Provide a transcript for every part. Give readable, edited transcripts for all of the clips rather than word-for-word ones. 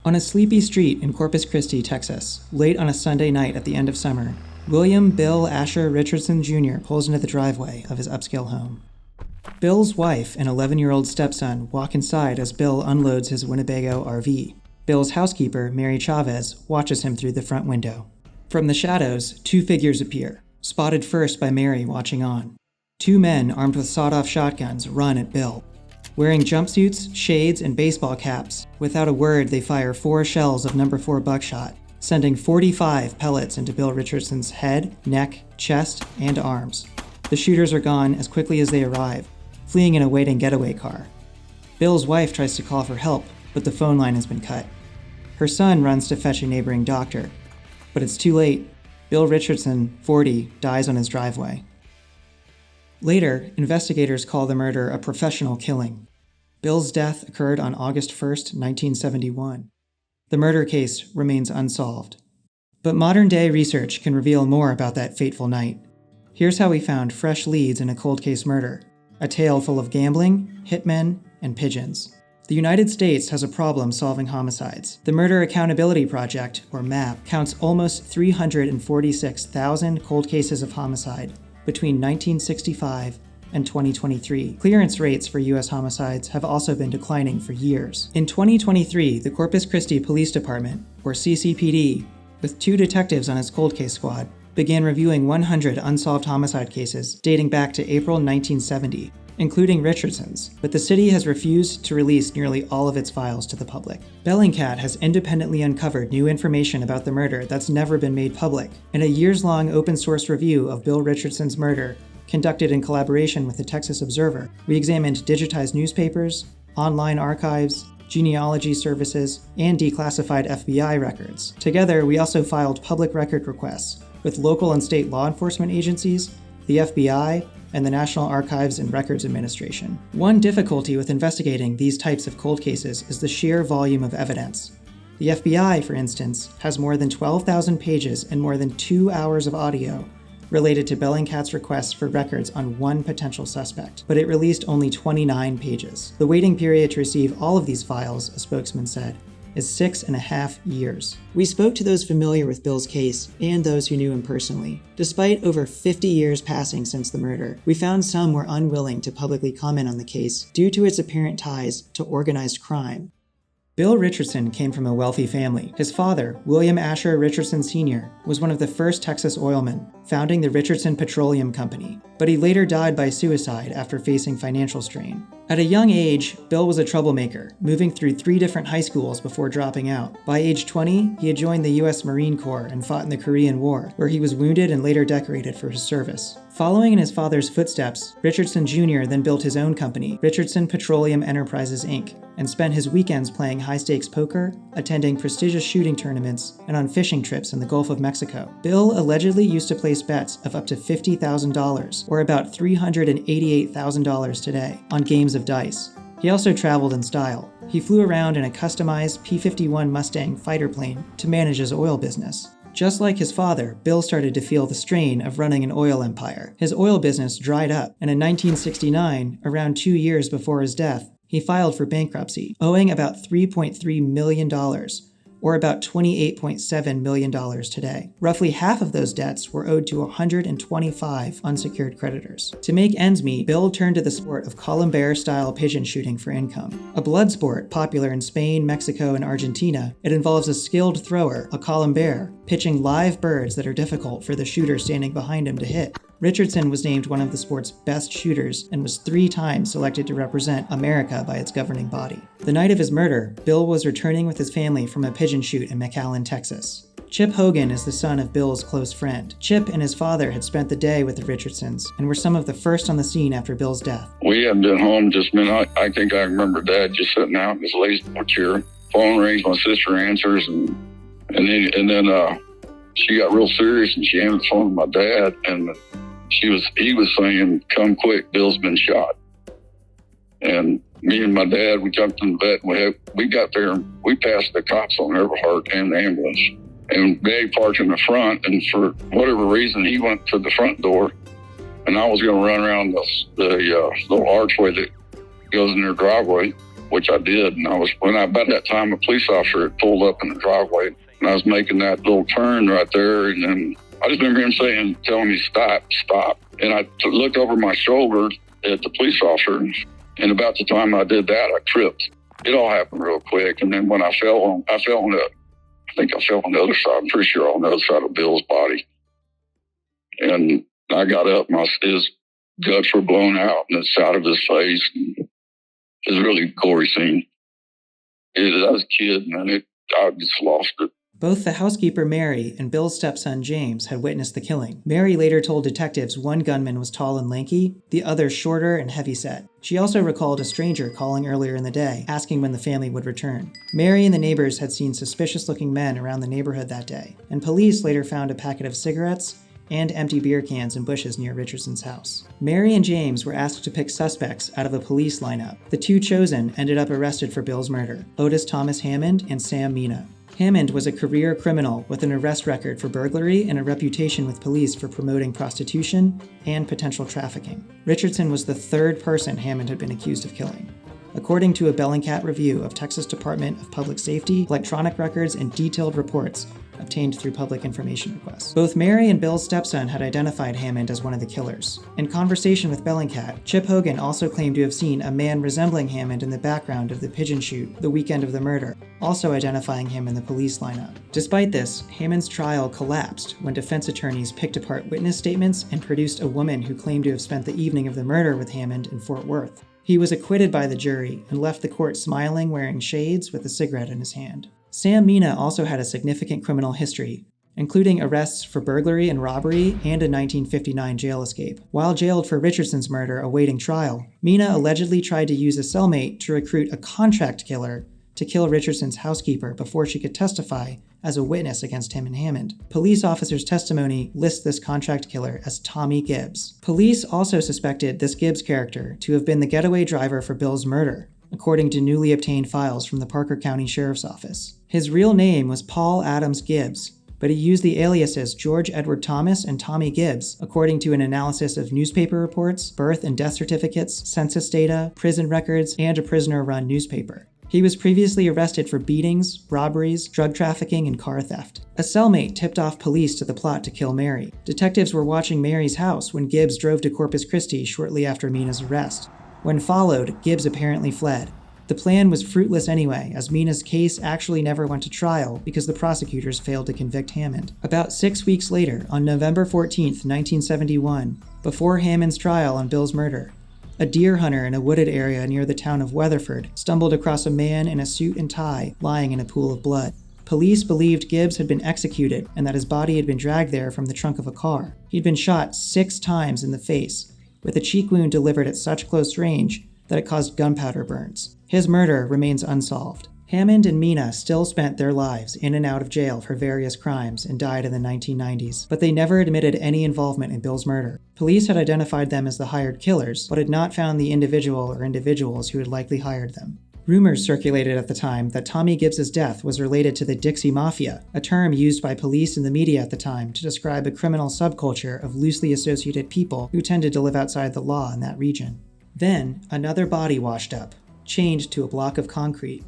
On a sleepy street in Corpus Christi, Texas, late on a Sunday night at the end of summer, William Bill Asher Richardson Jr. pulls into the driveway of his upscale home. Bill's wife and 11-year-old stepson walk inside as Bill unloads his Winnebago RV. Bill's housekeeper, Mary Chavez, watches him through the front window. From the shadows, two figures appear, spotted first by Mary watching on. Two men armed with sawed-off shotguns run at Bill. Wearing jumpsuits, shades, and baseball caps, without a word they fire 4 shells of No. 4 buckshot, sending 45 pellets into Bill Richardson's head, neck, chest, and arms. The shooters are gone as quickly as they arrive, fleeing in a waiting getaway car. Bill's wife tries to call for help, but the phone line has been cut. Her son runs to fetch a neighboring doctor, but it's too late. Bill Richardson, 40, dies on his driveway. Later, investigators call the murder a professional killing. Bill's death occurred on August 1, 1971. The murder case remains unsolved. But modern-day research can reveal more about that fateful night. Here's how we found fresh leads in a cold case murder, a tale full of gambling, hitmen, and pigeons. The United States has a problem solving homicides. The Murder Accountability Project, or MAP, counts almost 346,000 cold cases of homicide between 1965 and 2023. Clearance rates for U.S. homicides have also been declining for years. In 2023, the Corpus Christi Police Department, or CCPD, with 2 detectives on its cold case squad, began reviewing 100 unsolved homicide cases dating back to April 1970, including Richardson's, but the city has refused to release nearly all of its files to the public. Bellingcat has independently uncovered new information about the murder that's never been made public. In a years-long open-source review of Bill Richardson's murder, conducted in collaboration with the Texas Observer, we examined digitized newspapers, online archives, genealogy services, and declassified FBI records. Together, we also filed public record requests with local and state law enforcement agencies, the FBI, and the National Archives and Records Administration. One difficulty with investigating these types of cold cases is the sheer volume of evidence. The FBI, for instance, has more than 12,000 pages and more than 2 hours of audio related to Bellingcat's requests for records on one potential suspect, but it released only 29 pages. The waiting period to receive all of these files, a spokesman said, is 6.5 years. We spoke to those familiar with Bill's case and those who knew him personally. Despite over 50 years passing since the murder, we found some were unwilling to publicly comment on the case due to its apparent ties to organized crime. Bill Richardson came from a wealthy family. His father, William Asher Richardson Sr., was one of the first Texas oilmen, founding the Richardson Petroleum Company, but he later died by suicide after facing financial strain. At a young age, Bill was a troublemaker, moving through 3 different high schools before dropping out. By age 20, he had joined the U.S. Marine Corps and fought in the Korean War, where he was wounded and later decorated for his service. Following in his father's footsteps, Richardson Jr. then built his own company, Richardson Petroleum Enterprises, Inc., and spent his weekends playing high-stakes poker, attending prestigious shooting tournaments, and on fishing trips in the Gulf of Mexico. Bill allegedly used to place bets of up to $50,000, or about $388,000 today, on games of dice. He also traveled in style. He flew around in a customized P-51 Mustang fighter plane to manage his oil business. Just like his father, Bill started to feel the strain of running an oil empire. His oil business dried up, and in 1969, around 2 years before his death, he filed for bankruptcy, owing about $3.3 million, or about $28.7 million today. Roughly half of those debts were owed to 125 unsecured creditors. To make ends meet, Bill turned to the sport of Colombier-style pigeon shooting for income. A blood sport popular in Spain, Mexico, and Argentina, it involves a skilled thrower, a colombier, pitching live birds that are difficult for the shooter standing behind him to hit. Richardson was named one of the sport's best shooters and was 3 times selected to represent America by its governing body. The night of his murder, Bill was returning with his family from a pigeon shoot in McAllen, Texas. Chip Hogan is the son of Bill's close friend. Chip and his father had spent the day with the Richardsons and were some of the first on the scene after Bill's death. We had been home just a minute. I think I remember Dad just sitting out in his lazy chair. Phone rings, my sister answers, and then she got real serious and she handed the phone to my dad, and he was saying, "Come quick, Bill's been shot." And me and my dad, we jumped in the bed and we got there and we passed the cops on Everhart and the ambulance. And they parked in the front, and for whatever reason, he went to the front door, and I was going to run around the little archway that goes in their driveway. which I did. And about that time, a police officer had pulled up in the driveway, and I was making that little turn right there. And then I just remember him telling me, stop. And I looked over my shoulder at the police officer. And about the time I did that, I tripped. It all happened real quick. And then when I fell on the other side. I'm pretty sure on the other side of Bill's body. And I got up, and his guts were blown out and the side of his face. It was a really gory scene. I was a kid, and I just lost it. Both the housekeeper, Mary, and Bill's stepson, James, had witnessed the killing. Mary later told detectives one gunman was tall and lanky, the other shorter and heavyset. She also recalled a stranger calling earlier in the day, asking when the family would return. Mary and the neighbors had seen suspicious-looking men around the neighborhood that day, and police later found a packet of cigarettes and empty beer cans in bushes near Richardson's house. Mary and James were asked to pick suspects out of a police lineup. The two chosen ended up arrested for Bill's murder: Otis Thomas Hammond and Sam Mina. Hammond was a career criminal with an arrest record for burglary and a reputation with police for promoting prostitution and potential trafficking. Richardson was the third person Hammond had been accused of killing. According to a Bellingcat review of Texas Department of Public Safety, electronic records, and detailed reports obtained through public information requests. Both Mary and Bill's stepson had identified Hammond as one of the killers. In conversation with Bellingcat, Chip Hogan also claimed to have seen a man resembling Hammond in the background of the pigeon shoot the weekend of the murder, also identifying him in the police lineup. Despite this, Hammond's trial collapsed when defense attorneys picked apart witness statements and produced a woman who claimed to have spent the evening of the murder with Hammond in Fort Worth. He was acquitted by the jury and left the court smiling, wearing shades, with a cigarette in his hand. Sam Mina also had a significant criminal history, including arrests for burglary and robbery and a 1959 jail escape. While jailed for Richardson's murder awaiting trial, Mina allegedly tried to use a cellmate to recruit a contract killer to kill Richardson's housekeeper before she could testify as a witness against him and Hammond. Police officers' testimony lists this contract killer as Tommy Gibbs. Police also suspected this Gibbs character to have been the getaway driver for Bill's murder, according to newly obtained files from the Parker County Sheriff's Office. His real name was Paul Adams Gibbs, but he used the aliases George Edward Thomas and Tommy Gibbs, according to an analysis of newspaper reports, birth and death certificates, census data, prison records, and a prisoner-run newspaper. He was previously arrested for beatings, robberies, drug trafficking, and car theft. A cellmate tipped off police to the plot to kill Mary. Detectives were watching Mary's house when Gibbs drove to Corpus Christi shortly after Mina's arrest. When followed, Gibbs apparently fled. The plan was fruitless anyway, as Mina's case actually never went to trial because the prosecutors failed to convict Hammond. About 6 weeks later, on November 14, 1971, before Hammond's trial on Bill's murder, a deer hunter in a wooded area near the town of Weatherford stumbled across a man in a suit and tie lying in a pool of blood. Police believed Gibbs had been executed and that his body had been dragged there from the trunk of a car. He'd been shot 6 times in the face, with a cheek wound delivered at such close range that it caused gunpowder burns. His murder remains unsolved. Hammond and Mina still spent their lives in and out of jail for various crimes and died in the 1990s, but they never admitted any involvement in Bill's murder. Police had identified them as the hired killers, but had not found the individual or individuals who had likely hired them. Rumors circulated at the time that Tommy Gibbs' death was related to the Dixie Mafia, a term used by police and the media at the time to describe a criminal subculture of loosely associated people who tended to live outside the law in that region. Then, another body washed up, chained to a block of concrete.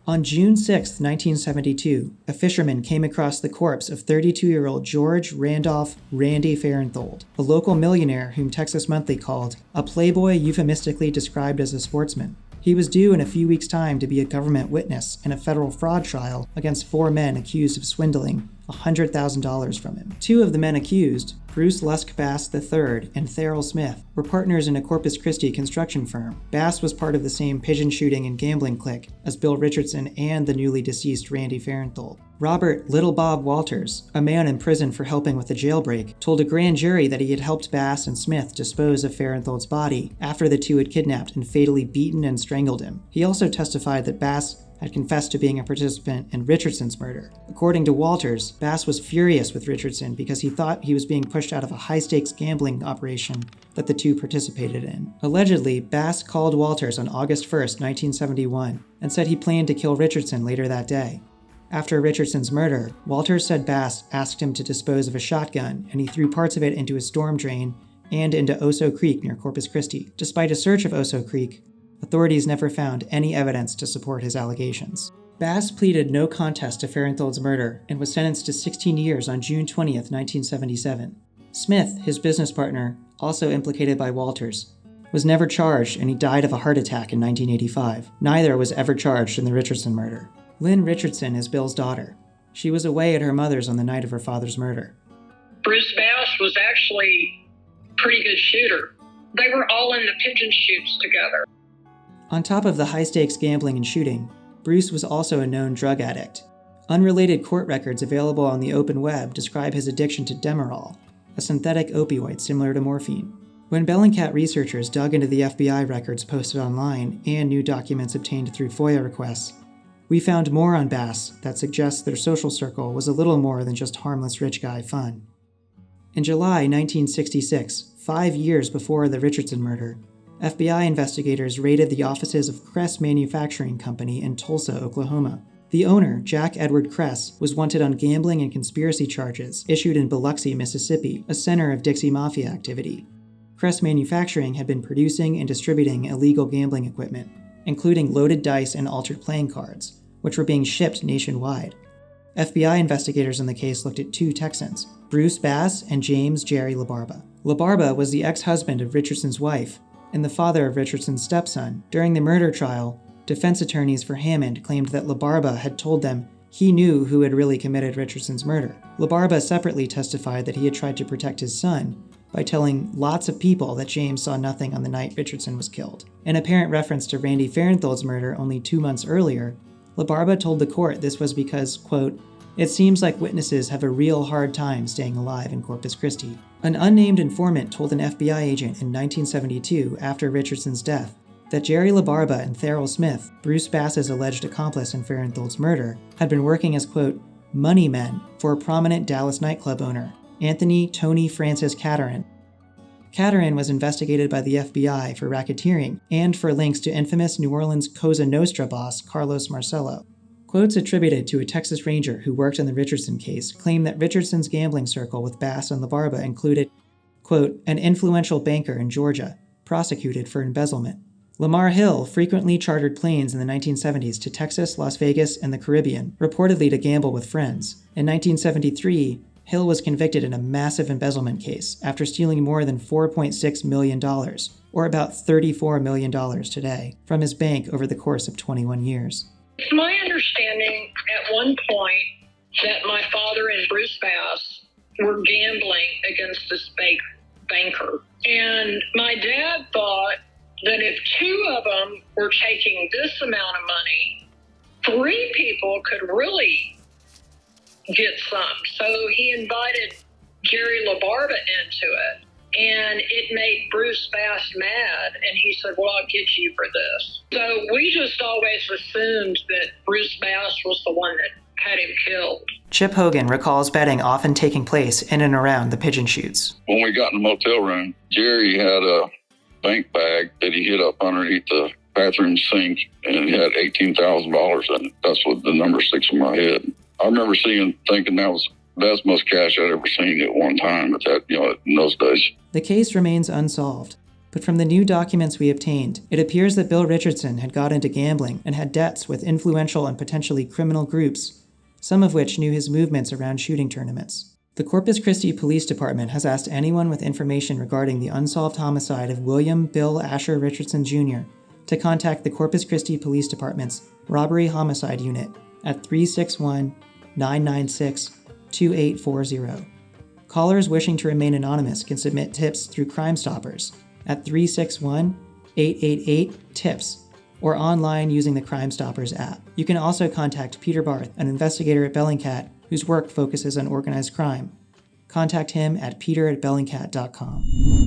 On June 6, 1972, a fisherman came across the corpse of 32-year-old George Randolph "Randy" Farenthold, a local millionaire whom Texas Monthly called a playboy euphemistically described as a sportsman. He was due in a few weeks' time to be a government witness in a federal fraud trial against 4 men accused of swindling $100,000 from him. 2 of the men accused, Bruce Lusk Bass III and Therrell Smith, were partners in a Corpus Christi construction firm. Bass was part of the same pigeon shooting and gambling clique as Bill Richardson and the newly deceased Randy Farenthold. Robert Little Bob Walters, a man in prison for helping with a jailbreak, told a grand jury that he had helped Bass and Smith dispose of Farenthold's body after the 2 had kidnapped and fatally beaten and strangled him. He also testified that Bass had confessed to being a participant in Richardson's murder. According to Walters, Bass was furious with Richardson because he thought he was being pushed out of a high-stakes gambling operation that the 2 participated in. Allegedly, Bass called Walters on August 1, 1971, and said he planned to kill Richardson later that day. After Richardson's murder, Walters said Bass asked him to dispose of a shotgun, and he threw parts of it into a storm drain and into Oso Creek near Corpus Christi. Despite a search of Oso Creek, Authorities never found any evidence to support his allegations. Bass pleaded no contest to Farenthold's murder and was sentenced to 16 years on June 20th, 1977. Smith, his business partner, also implicated by Walters, was never charged, and he died of a heart attack in 1985. Neither was ever charged in the Richardson murder. Lynn Richardson is Bill's daughter. She was away at her mother's on the night of her father's murder. Bruce Bass was actually a pretty good shooter. They were all in the pigeon shoots together. On top of the high-stakes gambling and shooting, Bruce was also a known drug addict. Unrelated court records available on the open web describe his addiction to Demerol, a synthetic opioid similar to morphine. When Bellingcat researchers dug into the FBI records posted online and new documents obtained through FOIA requests, we found more on Bass that suggests their social circle was a little more than just harmless rich guy fun. In July 1966, 5 years before the Richardson murder, FBI investigators raided the offices of Kress Manufacturing Company in Tulsa, Oklahoma. The owner, Jack Edward Kress, was wanted on gambling and conspiracy charges issued in Biloxi, Mississippi, a center of Dixie Mafia activity. Kress Manufacturing had been producing and distributing illegal gambling equipment, including loaded dice and altered playing cards, which were being shipped nationwide. FBI investigators in the case looked at 2 Texans, Bruce Bass and James Jerry LaBarba. LaBarba was the ex-husband of Richardson's wife and the father of Richardson's stepson. During the murder trial, defense attorneys for Hammond claimed that LaBarba had told them he knew who had really committed Richardson's murder. LaBarba separately testified that he had tried to protect his son by telling lots of people that James saw nothing on the night Richardson was killed. In apparent reference to Randy Farenthold's murder only 2 months earlier, LaBarba told the court this was because, quote, "It seems like witnesses have a real hard time staying alive in Corpus Christi." An unnamed informant told an FBI agent in 1972, after Richardson's death, that Jerry LaBarba and Therrell Smith, Bruce Bass's alleged accomplice in Farenthold's murder, had been working as, quote, "money men" for a prominent Dallas nightclub owner, Anthony Tony Francis Caterin. Caterin was investigated by the FBI for racketeering and for links to infamous New Orleans Cosa Nostra boss Carlos Marcello. Quotes attributed to a Texas Ranger who worked on the Richardson case claim that Richardson's gambling circle with Bass and LaBarba included, quote, "an influential banker in Georgia, prosecuted for embezzlement." Lamar Hill frequently chartered planes in the 1970s to Texas, Las Vegas, and the Caribbean, reportedly to gamble with friends. In 1973, Hill was convicted in a massive embezzlement case after stealing more than $4.6 million, or about $34 million today, from his bank over the course of 21 years. It's my understanding at one point that my father and Bruce Bass were gambling against this banker. And my dad thought that if 2 of them were taking this amount of money, 3 people could really get some. So he invited Jerry LaBarba into it. And it made Bruce Bass mad, and he said, "Well, I'll get you for this." So we just always assumed that Bruce Bass was the one that had him killed. Chip Hogan recalls betting often taking place in and around the pigeon shoots. When we got in the motel room, Jerry had a bank bag that he hid up underneath the bathroom sink, and it had $18,000 in it. That's what the number sticks in my head. I remember thinking that was the best, most cash I'd ever seen at one time at that, in those days. The case remains unsolved, but from the new documents we obtained, it appears that Bill Richardson had got into gambling and had debts with influential and potentially criminal groups, some of which knew his movements around shooting tournaments. The Corpus Christi Police Department has asked anyone with information regarding the unsolved homicide of William Bill Asher Richardson Jr. to contact the Corpus Christi Police Department's Robbery Homicide Unit at 361-996-2840. Callers wishing to remain anonymous can submit tips through Crime Stoppers at 361-888-TIPS or online using the Crime Stoppers app. You can also contact Peter Barth, an investigator at Bellingcat whose work focuses on organized crime. Contact him at peter@bellingcat.com.